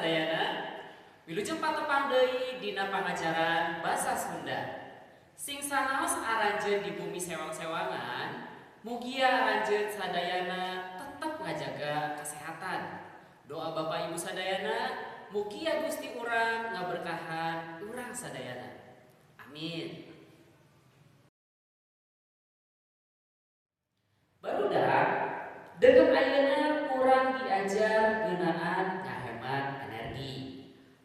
sadayana wilujeng patepang deui dina pangajaran basa Sunda. Sing sanaos aranjeun di bumi sewang-sewangan, mugia aranjeun sadayana tetep ngajaga kesehatan. Doa Bapak Ibu sadayana, mugia Gusti urang ngaberkahan urang sadayana. Amin. Barudak deukeut ayeuna urang diajar geunaan ngahemat energi.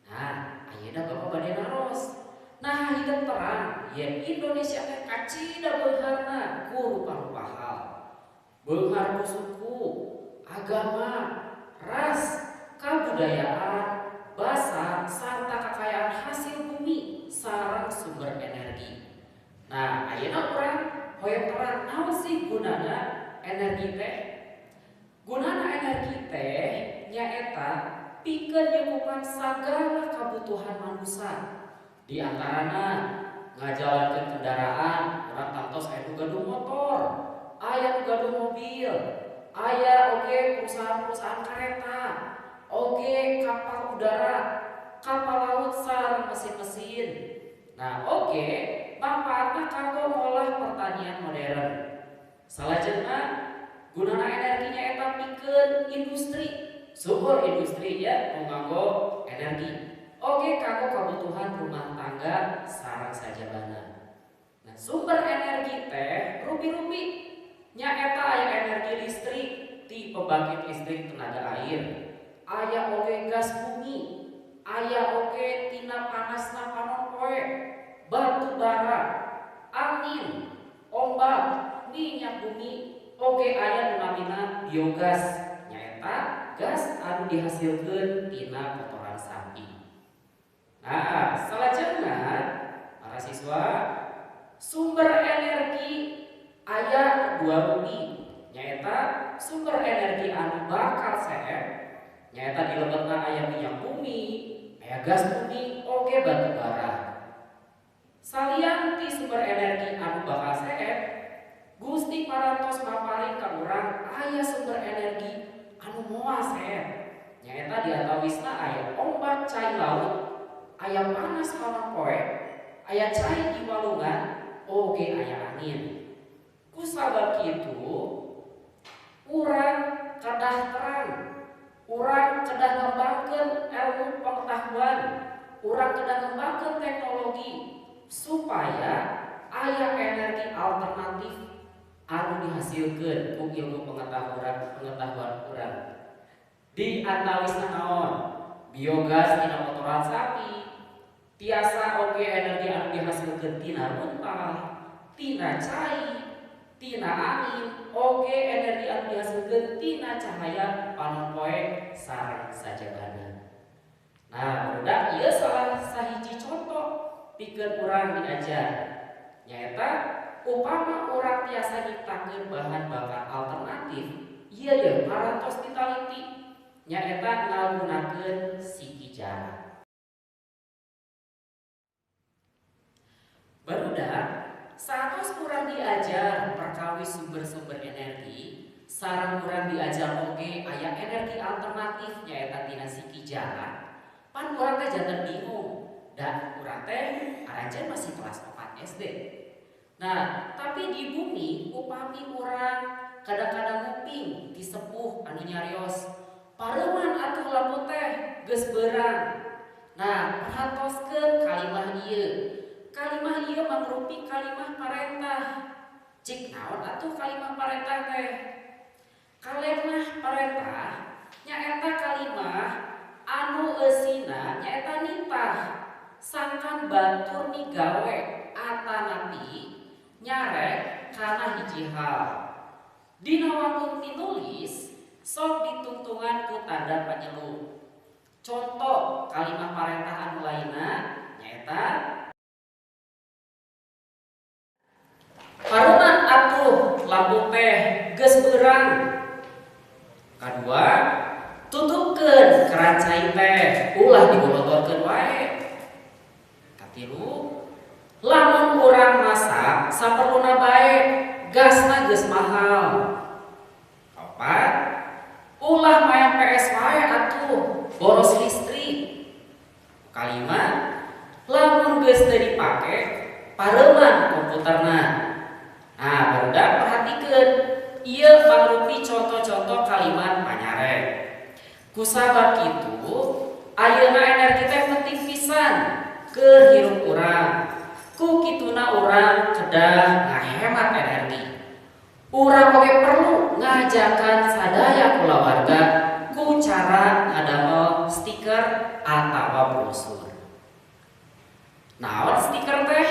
Nah, ayeuna Bapak bade naros. Nah, hidup terang yen Indonesia teh kacida beunharna ku rupa-rupa hal. Beunghar ku suku, agama, ras, kabudayaan, basa, sarta kekayaan hasil bumi sareng sumber energi. Nah, ayeuna urang hoyong terang naon sih gunana energi teh? Gunana energi teh nyaeta pikeun nyukupan sagala kabutuhan manusia. Di antarana ngajalankeun kendaraan, urang tangtos aya nu gaduh motor, aya nu gaduh mobil, aya oge perusahaan-perusahaan kereta, oge kapal udara, kapal laut sareng mesin-mesin. Nah, oge manfaatna kanggo ngolah pertanian modern. Salajengna gunana energinya eta pikeun industri, sumber industri ya nganggo energi. Oge kanggo kebutuhan rumah tangga sareng sajabana. Nah, sumber energi teh rupi-rupi nyaeta aya energi listrik ti pembangkit listrik tenaga air, aya oge gas bumi, aya oge tina panasna panon poe, batu bara, angin, ombak, minyak bumi, oge aya nu namina biogas, nyaeta gas anu dihasilkeun tina kotoran sapi. Nah, salajengna para siswa, sumber energi aya dua rupi, nyaeta sumber energi anu bakal seep, nyaeta di lebetna aya minyak bumi, aya gas bumi, oge batu bara. Salian ti sumber energi anu bakal seep, Gusti parantos maparing ka urang aya sumber energi anu moal seep, nyaeta di antawisna aya ombak cai laut, aya panas panon poe, aya cai di walungan, oge aya angin. Kusabab kitu urang kedah terang, urang kedah ngembangkeun ilmu pengetahuan, urang kedah ngembangkeun teknologi supaya aya energi alternatif anu dihasilkeun ku ilmu pengetahuan urang. Di antawisna naon? Biogas tina kotoran sapi, tiasa oge energi anu dihasilkeun tina runtah, tina cai, tina angin, oge energi anu dihasilkeun tina cahaya panon poe sareng sajabana. Nah, barudak ieu salah sahiji contoh pikeun urang diajar. Nyaeta upama urang tiasa nyiptakeun bahan bakar alternatif, ieu ye parantos ditaliti nyaeta ngagunakeun siki jara. Barudak satos urang diajar perkawis sumber-sumber energi, sareng urang diajar oge aya energi alternatif nyaeta tina siki jara. Pan urang teh janten bingung, dan urang teh aranjeun masih kelas 4 SD. Nah, tapi di bumi upami urang kadang-kadang nguping ti sepuh anu nyarios, pareuman atuh lampu teh geus beurang. Nah, perhatoskeun kalimah ieu. Kalimah ieu mangrupi kalimah parentah. Cik naon atuh kalimah parentah teh? Kalimah parentah nyaeta kalimah anu eusina nyaeta nitah. Sangkan batur migawe atanapi nyarek kana hiji hal. Dina wangun tinulis sok ditungtungan ku tanda panyeluh. Contoh kalimah parentah anu lainna nyaeta pareuman atuh lampu teh geus beurang. Kadua, tutupkeun keran cai teh ulah digolotorkeun wae. Katilu, lamun urang masak saperluna bae, gasna geus mahal. Kaopat, ulah main PS wae atuh, boros listrik. dipake pareman komputerna. Nah, barudak perhatikeun ieu mangrupi contoh-contoh kalimat panyarek. Kusabab kitu, ayeuna energi teh penting pisan keur hirup urang. Ku kituna urang kedah ngahemat energi. Urang oge perlu ngajakan sadaya kulawarga ku cara ngadamel stiker atawa brosur. Naon stiker teh?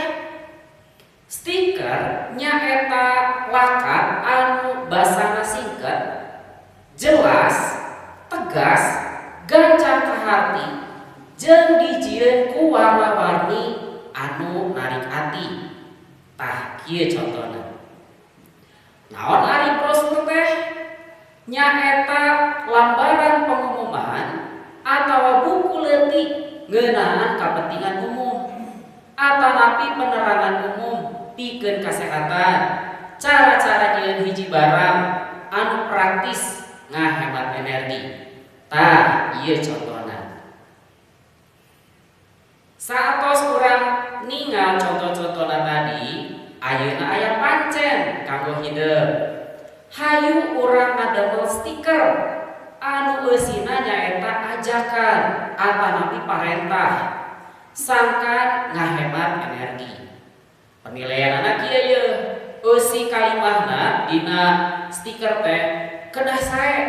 Stiker nyaeta lakat anu basana singket, jelas, tegas, gancang kaharti, jeung dijieun ku warna-warni anu narik ati. Tah kieu contona. Naon ari brosur teh? Nyaeta lambaran pengumuman atawa buku leutik ngeunaan kapentingan umum atanapi penerangan umum pikeun kasehatan, cara-cara nyieun hiji barang anu praktis ngahemat energi. Tah ieu contona. Satos urang ningal contoh-contohna tadi, ayeuna aya pancen kanggo hideung. Hayu urang ngadamel stiker anu eusina nyaeta ajakan atanapi parentah sangkan ngahemat energi. Penilaianna kieu ye, eusi kalimahna dina stiker teh kedah sae,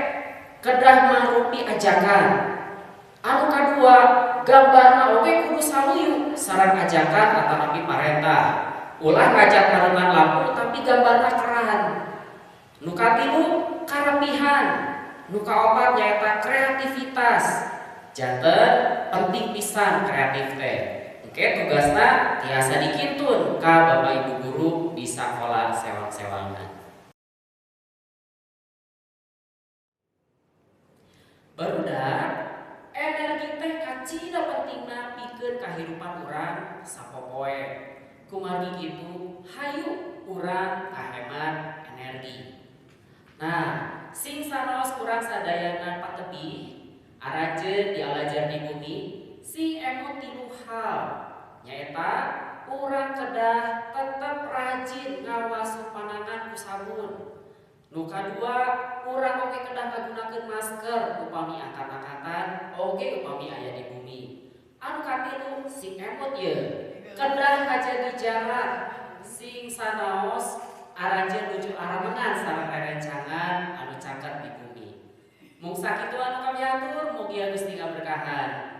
kedah mangrupi ajakan. Anu kadua, gambarna oge kudu saluyu sareng ajakan atanapi parentah. Ulah ngajak pareman lampu tapi gambarna keren. Nu katilu karapihan, nu kaopat nyaeta kreativitas. Janten penting pisan kreatif teh. Oke, tugasna tiasa dikintun ka Bapak Ibu guru di sakola sewang-sewangan. Barudak energi teh kacida pentingna pikeun kahirupan urang sapopoe. Kumargi kitu, hayu urang kahemat energi. Nah, sing saros urang sadayana patebih arajeun dialajar di bumi sing emot tilu hal nyaeta urang kedah tetep rajin ngawasuh panangan ku sabun. Nu kadua, urang oge kedah ngagunakeun masker upami angkat-angkatan oge upami aya di bumi. Anu katilu sing emot ye kedah ngajagi jarak sing sanaos arajeun nuju aramengan sareng rerencangan anu caket di bumi. Mung sakitu anu kami atur, mugia Gusti ngaberkahan.